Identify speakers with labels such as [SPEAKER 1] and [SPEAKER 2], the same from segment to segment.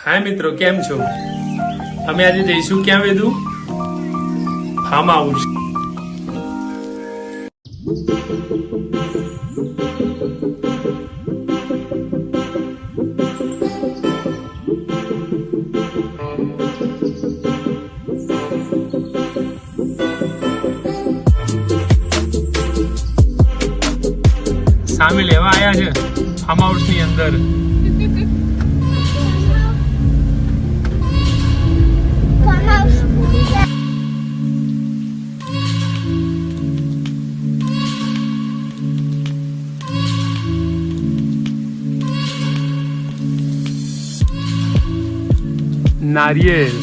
[SPEAKER 1] हाय मित्रों, केम छो? અમે આજે જઈશું ક્યાં વેદુ? Farm house. સામે લેવા આયા છે ફાર્મ હાઉસ ની અંદર. नारियल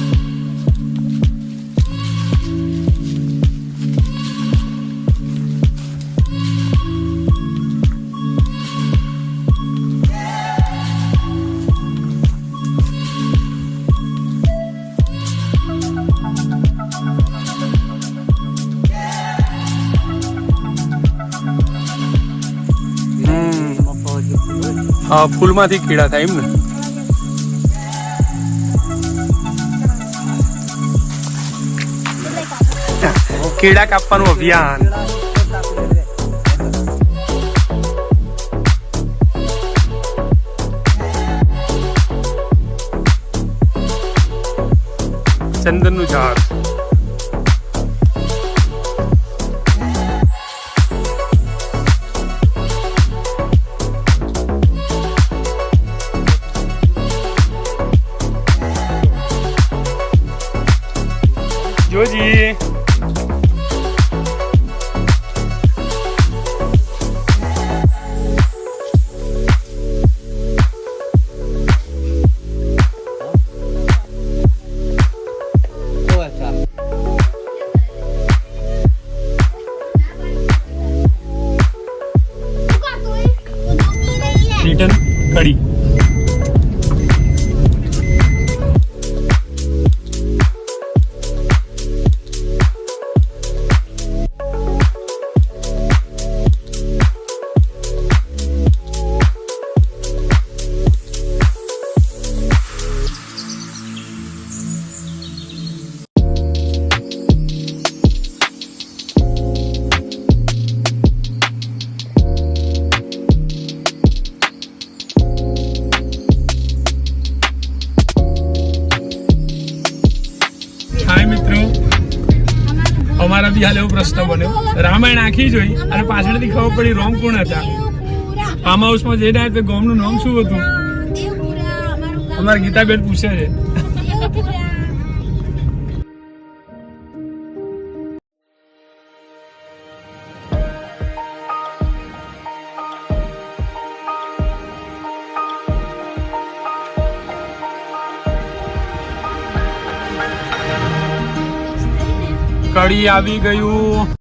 [SPEAKER 1] ફૂલમાંથી કીડા થાય એમ ને. કીડા કાપવાનું અભિયાન. ચંદનનું ઝાડ. જોજી રિટર્ન કડી. અમારા બી હાલ એવો પ્રશ્ન બન્યો, રામાયણ આખી જોઈ અને પાછળથી ખબર પડી રોમ કોણ હતા. ફાર્મ હાઉસમાં જઈને આવ્યા તો ગામનું નામ શું હતું? અમારા ગીતાબેન પૂછે છે. કડી આવી ગયું.